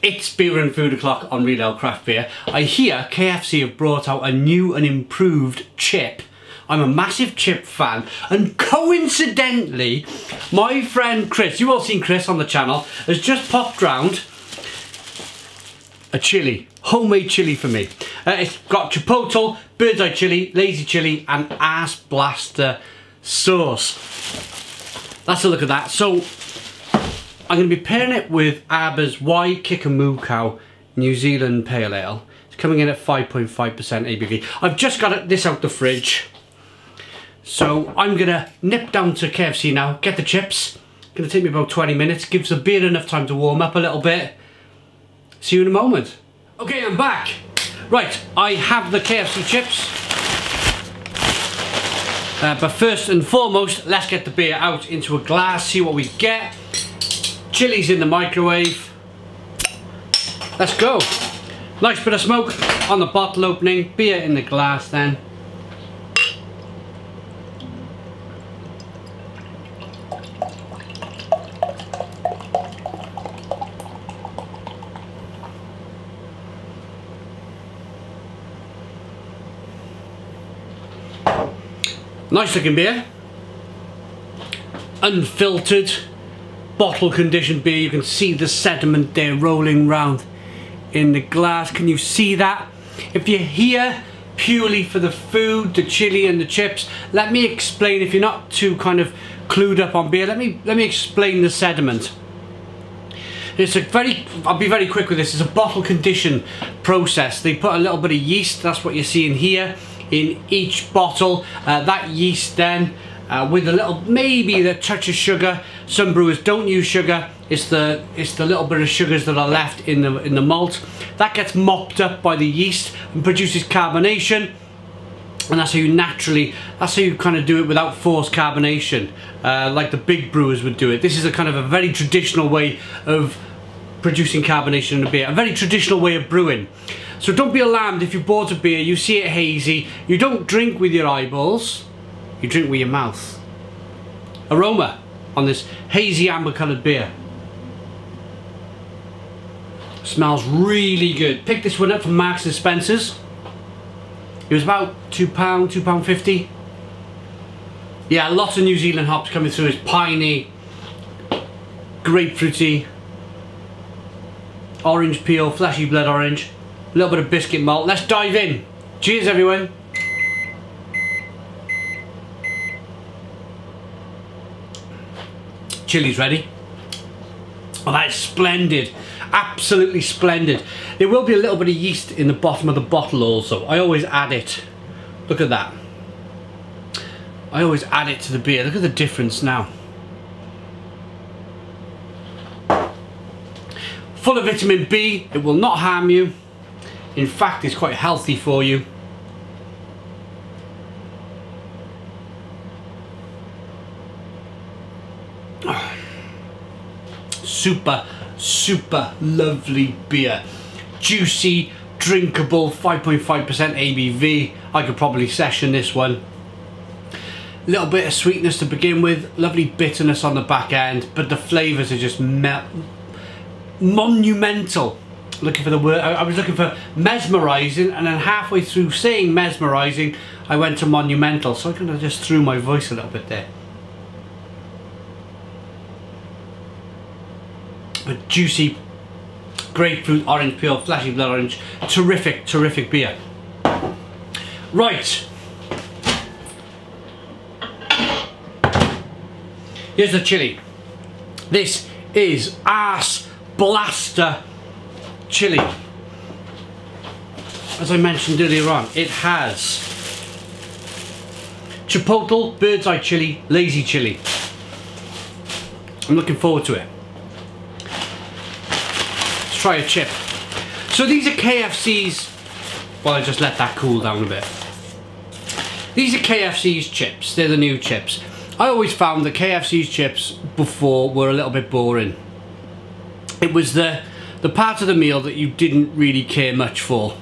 It's Beer and Food O'Clock on Real Ale Craft Beer. I hear KFC have brought out a new and improved chip. I'm a massive chip fan, and coincidentally, my friend Chris, you've all seen Chris on the channel, has just popped round a chili, homemade chili for me. It's got chipotle, bird's eye chili, lazy chili, and ass blaster sauce. Let's have a look at that. So, I'm going to be pairing it with Arbor's Y Kick and Moo Cow New Zealand Pale Ale. It's coming in at 5.5% ABV. I've just got this out the fridge. So I'm going to nip down to KFC now, get the chips. It's going to take me about 20 minutes. Gives the beer enough time to warm up a little bit. See you in a moment. Okay, I'm back. Right, I have the KFC chips. But first and foremost, let's get the beer out into a glass, see what we get. Chili's in the microwave. Let's go. Nice bit of smoke on the bottle opening. Beer in the glass then. Nice looking beer. Unfiltered. Bottle conditioned beer. You can see the sediment there rolling round in the glass. Can you see that? If you're here purely for the food, the chili and the chips, let me explain. If you're not too kind of clued up on beer, let me explain the sediment. It's a I'll be very quick with this. It's a bottle condition process. They put a little bit of yeast, that's what you're seeing here, in each bottle. That yeast then with a little, maybe the touch of sugar. Some brewers don't use sugar. It's the little bit of sugars that are left in the malt that gets mopped up by the yeast and produces carbonation, and that's how you kind of do it without forced carbonation, like the big brewers would do it. This is a kind of a very traditional way of producing carbonation in a beer, a very traditional way of brewing. So don't be alarmed if you bought a beer, you see it hazy. You don't drink with your eyeballs, you drink with your mouth. Aroma on this hazy amber coloured beer. Smells really good. Picked this one up from Marks and Spencer's. It was about £2, £2.50. Yeah, lots of New Zealand hops coming through. It's piney, grapefruity, orange peel, fleshy blood orange, a little bit of biscuit malt. Let's dive in. Cheers everyone. Chili's ready. Oh, that is splendid. Absolutely splendid. There will be a little bit of yeast in the bottom of the bottle also. I always add it. Look at that. I always add it to the beer. Look at the difference now. Full of vitamin B. It will not harm you. In fact, it's quite healthy for you. Super lovely beer. Juicy, drinkable, 5.5% ABV. I could probably session this one. Little bit of sweetness to begin with, lovely bitterness on the back end, but the flavours are just monumental. Looking for the word, I was looking for mesmerising, and then halfway through saying mesmerising, I went to monumental, so I kind of just threw my voice a little bit there. But juicy, grapefruit, orange peel, fleshy blood orange, terrific beer. Right. Here's the chili. This is Ass Blaster chili. As I mentioned earlier on, it has chipotle, bird's eye chili, lazy chili. I'm looking forward to it. Let's try a chip. So these are KFC's, well, I just let that cool down a bit. These are KFC's chips. They're the new chips. I always found that KFC's chips before were a little bit boring. It was the part of the meal that you didn't really care much for.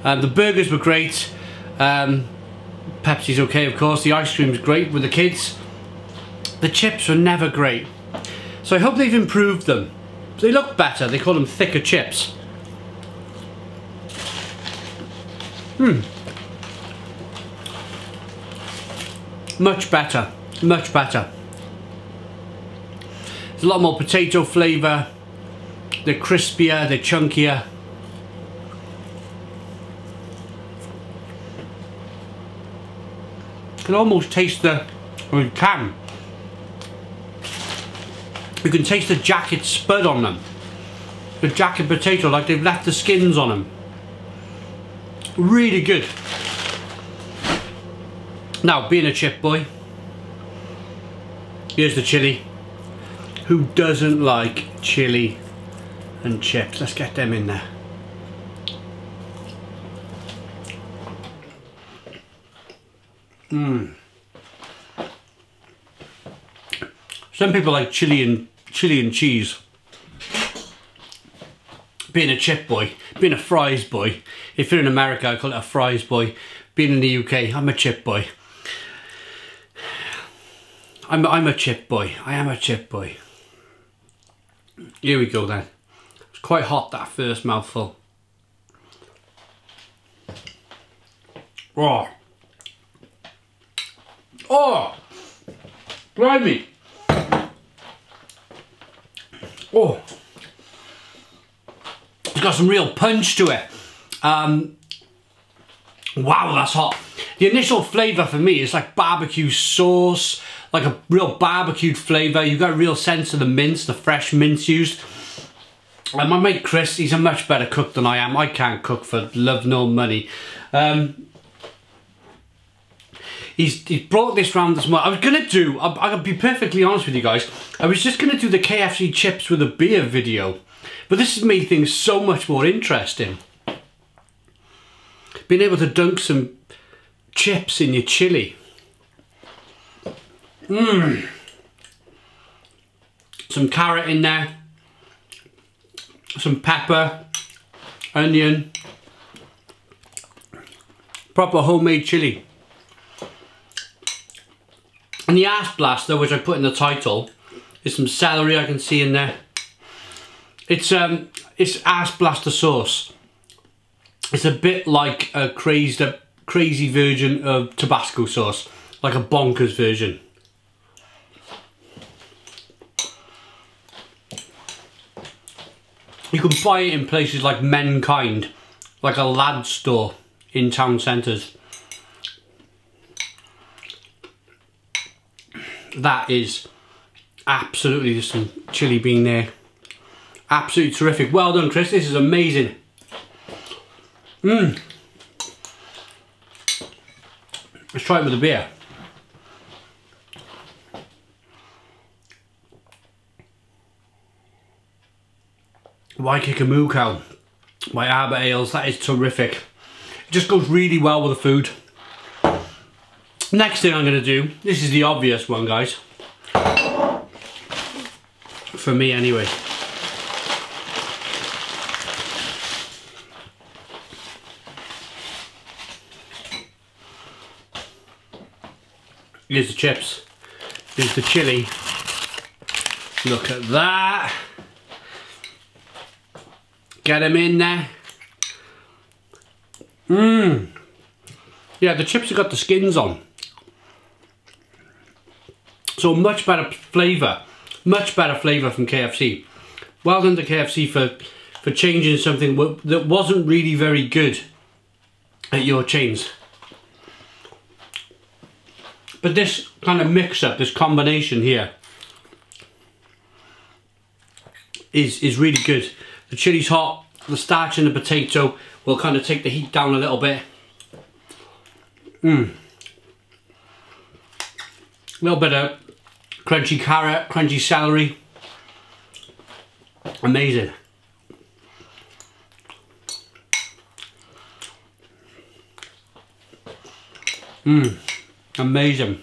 The burgers were great. Pepsi's okay, of course. The ice cream's great with the kids. The chips were never great. So I hope they've improved them. They look better. They call them thicker chips. Much better. Much better. There's a lot more potato flavour. They're crispier, they're chunkier. You can almost taste the, or you can. You can taste the jacket spud on them. The jacket potato, like they've left the skins on them. Really good. Now, being a chip boy, here's the chili. Who doesn't like chili and chips? Let's get them in there. Some people like chili and cheese. Being a chip boy, being a fries boy. If you're in America, I call it a fries boy. Being in the UK, I'm a chip boy. I'm a chip boy. I am a chip boy. Here we go then. It's quite hot, that first mouthful. Oh. Oh. Blimey. Oh. It's got some real punch to it. Wow, that's hot. The initial flavour for me is like barbecue sauce, like a real barbecued flavour. You got a real sense of the mince, the fresh mince used. And my mate Chris, he's a much better cook than I am. I can't cook for love nor money. He's brought this round this morning. I was gonna do, I'll be perfectly honest with you guys, I was just gonna do the KFC chips with a beer video, but this has made things so much more interesting. Being able to dunk some chips in your chili. Some carrot in there. Some pepper. Onion. Proper homemade chili. And the ass blaster, which I put in the title, is some celery I can see in there. It's ass blaster sauce. It's a bit like a crazy version of Tabasco sauce, like a bonkers version. You can buy it in places like Menkind, like a lad store in town centres. That is absolutely just some chili bean there. Absolutely terrific. Well done, Chris. This is amazing. Let's try it with a beer. Why kick a moo cow by Arbor Ales. That is terrific. It just goes really well with the food. Next thing I'm going to do, this is the obvious one, guys. For me anyway. Here's the chips. Here's the chili. Look at that. Get them in there. Yeah, the chips have got the skins on. So much better flavour. Much better flavour from KFC. Well done to KFC for changing something that wasn't really very good at your chains. But this kind of mix-up, this combination here, is really good. The chili's hot, the starch in the potato will kind of take the heat down a little bit. A little bit of crunchy carrot, crunchy celery. Amazing. Amazing.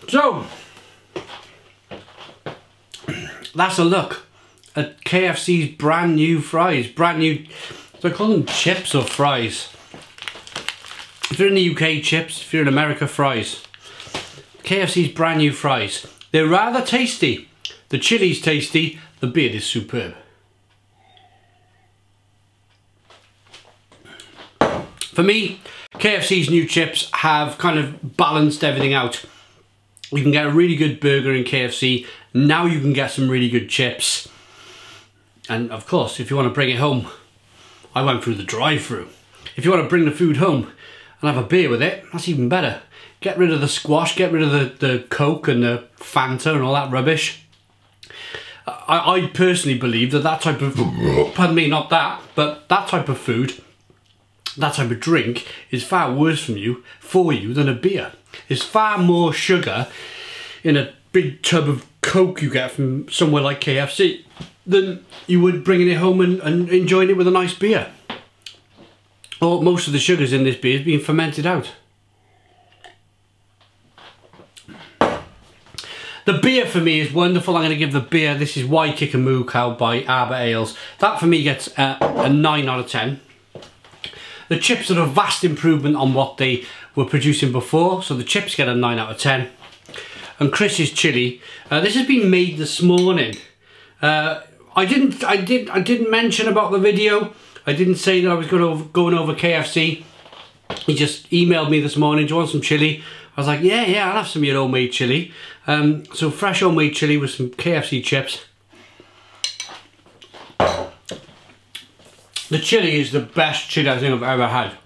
So, that's a look at KFC's brand new fries. Brand new, so I call them chips or fries. If you're in the UK, chips. If you're in America, fries. KFC's brand new fries. They're rather tasty. The chili's tasty, the beer is superb. For me, KFC's new chips have kind of balanced everything out. You can get a really good burger in KFC, now you can get some really good chips. And of course, if you want to bring it home, I went through the drive-through. If you want to bring the food home and have a beer with it, that's even better. Get rid of the squash, get rid of the Coke and the Fanta and all that rubbish. I personally believe that type of, pardon me, not that, but that type of food, that type of drink is far worse for you than a beer. There's far more sugar in a big tub of Coke you get from somewhere like KFC than you would bringing it home and enjoying it with a nice beer. Or most of the sugars in this beer is being fermented out. The beer for me is wonderful. I'm going to give the beer, this is Why Kick a Moo Cow by Arbor Ales. That for me gets a 9 out of 10. The chips are a vast improvement on what they were producing before, so the chips get a 9 out of 10. And Chris's chili, this has been made this morning. I didn't mention about the video. I didn't say that I was going over KFC. He just emailed me this morning, do you want some chili? I was like, yeah, I'll have some of your homemade chili. So fresh homemade chili with some KFC chips. The chili is the best chili I think I've ever had.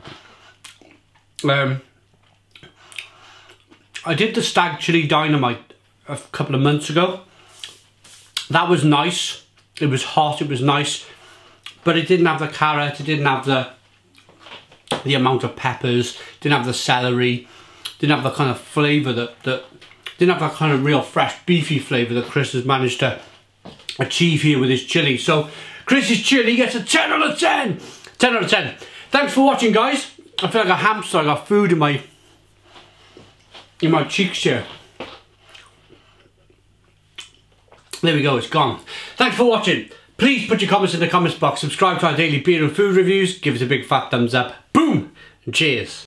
I did the Stag Chili Dynamite a couple of months ago. That was nice. It was hot, it was nice. But it didn't have the carrot, it didn't have the amount of peppers, didn't have the celery, didn't have the kind of flavour that didn't have that kind of real fresh beefy flavour that Chris has managed to achieve here with his chili. So Chris's chili gets a 10 out of 10. 10 out of 10. Thanks for watching, guys. I feel like a hamster. I got food in my cheeks here. There we go, it's gone. Thanks for watching. Please put your comments in the comments box. Subscribe to our daily beer and food reviews. Give us a big fat thumbs up. Boom! And cheers.